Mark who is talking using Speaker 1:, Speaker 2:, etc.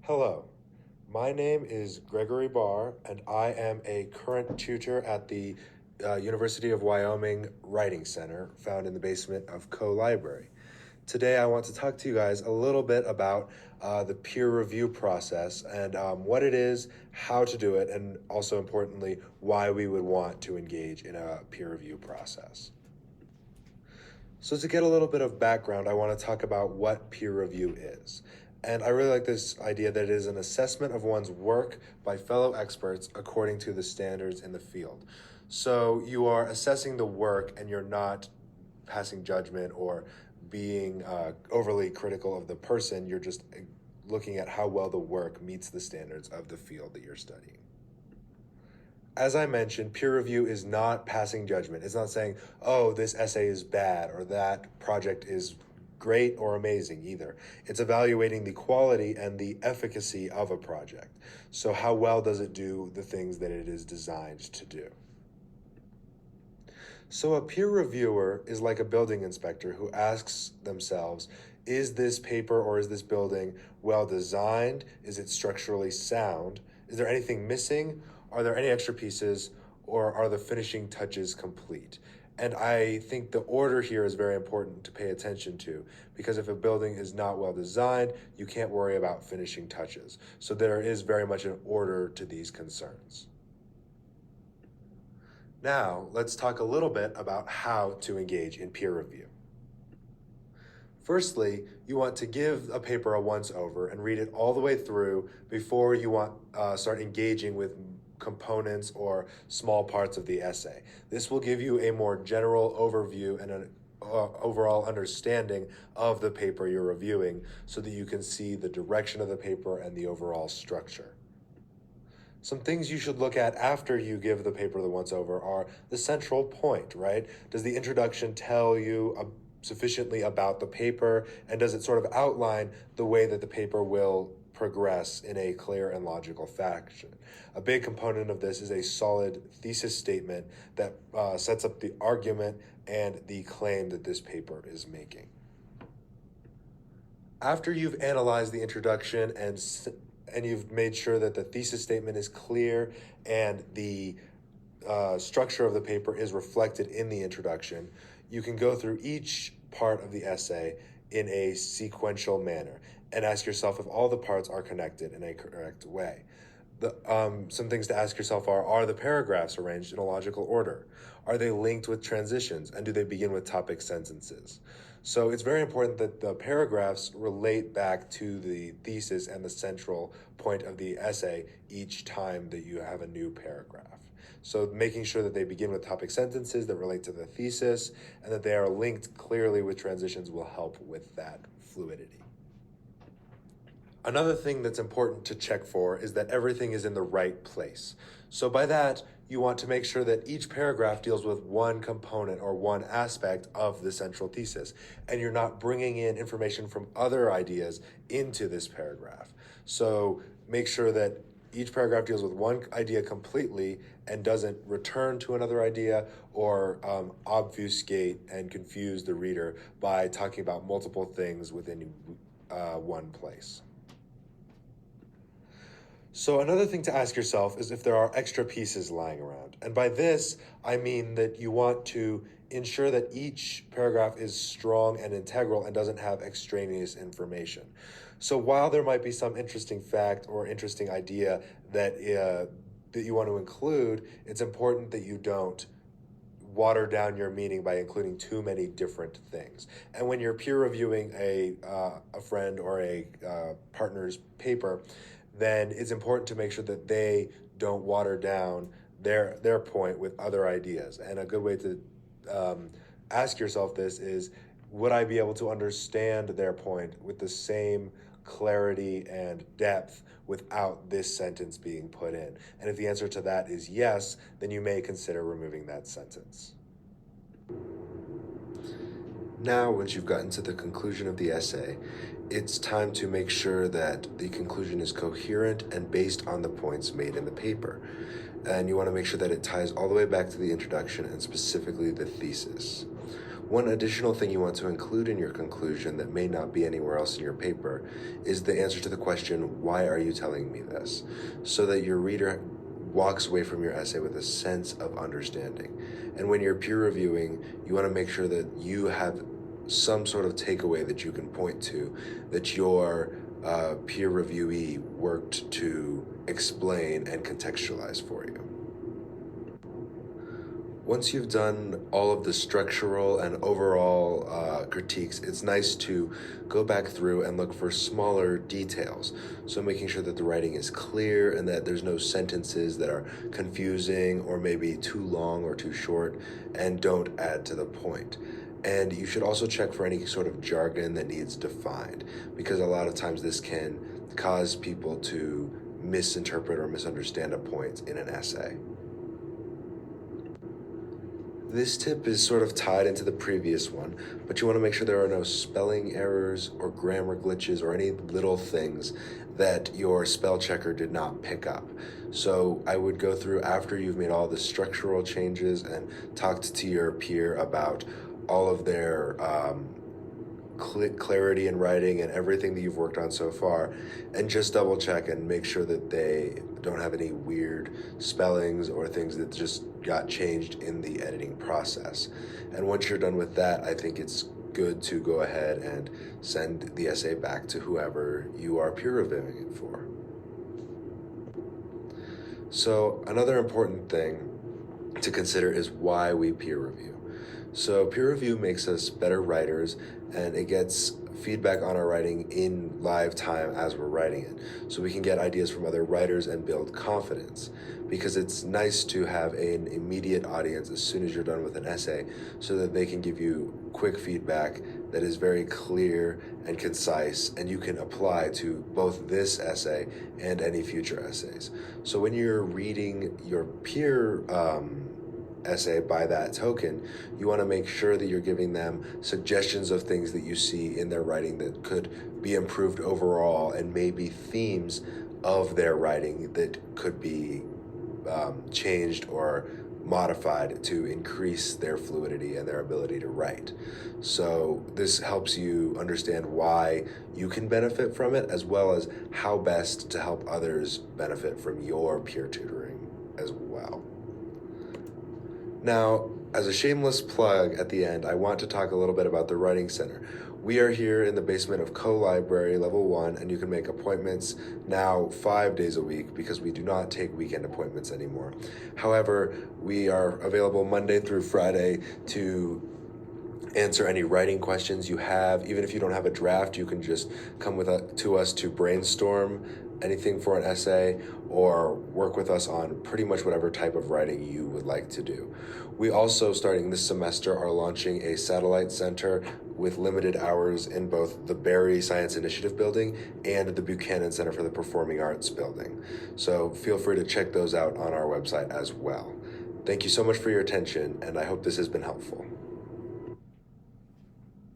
Speaker 1: Hello, my name is Gregory Barr, and I am a current tutor at the University of Wyoming Writing Center, found in the basement of Co Library. Today, I want to talk to you guys a little bit about the peer review process and what it is, how to do it, and also importantly, why we would want to engage in a peer review process. So, to get a little bit of background, I want to talk about what peer review is. And I really like this idea that it is an assessment of one's work by fellow experts according to the standards in the field. So, you are assessing the work and you're not passing judgment or being overly critical of the person. You're just looking at how well the work meets the standards of the field that you're studying. As I mentioned, peer review is not passing judgment. It's not saying, oh, this essay is bad or that project is great or amazing either. It's evaluating the quality and the efficacy of a project. So, how well does it do the things that it is designed to do? So, a peer reviewer is like a building inspector who asks themselves, is this paper or is this building well designed? Is it structurally sound? Is there anything missing? Are there any extra pieces? Or are the finishing touches complete? And I think the order here is very important to pay attention to, because if a building is not well designed, you can't worry about finishing touches. So there is very much an order to these concerns. Now, let's talk a little bit about how to engage in peer review. Firstly, you want to give a paper a once-over and read it all the way through before you start engaging with components or small parts of the essay. This will give you a more general overview and an overall understanding of the paper you're reviewing so that you can see the direction of the paper and the overall structure. Some things you should look at after you give the paper the once over are the central point, right? Does the introduction tell you sufficiently about the paper, and does it sort of outline the way that the paper will progress in a clear and logical fashion? A big component of this is a solid thesis statement that sets up the argument and the claim that this paper is making. After you've analyzed the introduction and you've made sure that the thesis statement is clear and the structure of the paper is reflected in the introduction, you can go through each part of the essay in a sequential manner and ask yourself if all the parts are connected in a correct way. Some things to ask yourself are the paragraphs arranged in a logical order? Are they linked with transitions? And do they begin with topic sentences? So it's very important that the paragraphs relate back to the thesis and the central point of the essay each time that you have a new paragraph. So making sure that they begin with topic sentences that relate to the thesis and that they are linked clearly with transitions will help with that fluidity. Another thing that's important to check for is that everything is in the right place. So by that, you want to make sure that each paragraph deals with one component or one aspect of the central thesis, and you're not bringing in information from other ideas into this paragraph. So make sure that each paragraph deals with one idea completely and doesn't return to another idea or obfuscate and confuse the reader by talking about multiple things within one place. So another thing to ask yourself is if there are extra pieces lying around. And by this, I mean that you want to ensure that each paragraph is strong and integral and doesn't have extraneous information. So while there might be some interesting fact or interesting idea that you want to include, it's important that you don't water down your meaning by including too many different things. And when you're peer reviewing a friend or a partner's paper, then it's important to make sure that they don't water down their point with other ideas. And a good way to ask yourself this is, would I be able to understand their point with the same clarity and depth without this sentence being put in? And if the answer to that is yes, then you may consider removing that sentence. Now, once you've gotten to the conclusion of the essay, it's time to make sure that the conclusion is coherent and based on the points made in the paper. And you want to make sure that it ties all the way back to the introduction and specifically the thesis. One additional thing you want to include in your conclusion that may not be anywhere else in your paper is the answer to the question, why are you telling me this? So that your reader walks away from your essay with a sense of understanding. And when you're peer reviewing, you want to make sure that you have some sort of takeaway that you can point to, that your peer reviewee worked to explain and contextualize for you. Once you've done all of the structural and overall critiques, it's nice to go back through and look for smaller details. So making sure that the writing is clear and that there's no sentences that are confusing or maybe too long or too short and don't add to the point. And you should also check for any sort of jargon that needs defined, because a lot of times this can cause people to misinterpret or misunderstand a point in an essay. This tip is sort of tied into the previous one, but you want to make sure there are no spelling errors or grammar glitches or any little things that your spell checker did not pick up. So I would go through after you've made all the structural changes and talked to your peer about all of their clarity in writing and everything that you've worked on so far, and just double check and make sure that they don't have any weird spellings or things that just got changed in the editing process. And once you're done with that, I think it's good to go ahead and send the essay back to whoever you are peer reviewing it for. So another important thing to consider is why we peer review. So peer review makes us better writers, and it gets feedback on our writing in live time as we're writing it. So we can get ideas from other writers and build confidence, because it's nice to have an immediate audience as soon as you're done with an essay so that they can give you quick feedback that is very clear and concise, and you can apply to both this essay and any future essays. So when you're reading your peer essay by that token, you want to make sure that you're giving them suggestions of things that you see in their writing that could be improved overall, and maybe themes of their writing that could be changed or modified to increase their fluidity and their ability to write. So this helps you understand why you can benefit from it, as well as how best to help others benefit from your peer tutoring as well. Now, as a shameless plug at the end, I want to talk a little bit about the Writing Center. We are here in the basement of Co-Library Level 1, and you can make appointments now 5 days a week because we do not take weekend appointments anymore. However, we are available Monday through Friday to answer any writing questions you have. Even if you don't have a draft, you can just come to us to brainstorm anything for an essay, or work with us on pretty much whatever type of writing you would like to do. We also, starting this semester, are launching a satellite center with limited hours in both the Barry Science Initiative building and the Buchanan Center for the Performing Arts building. So feel free to check those out on our website as well. Thank you so much for your attention, and I hope this has been helpful.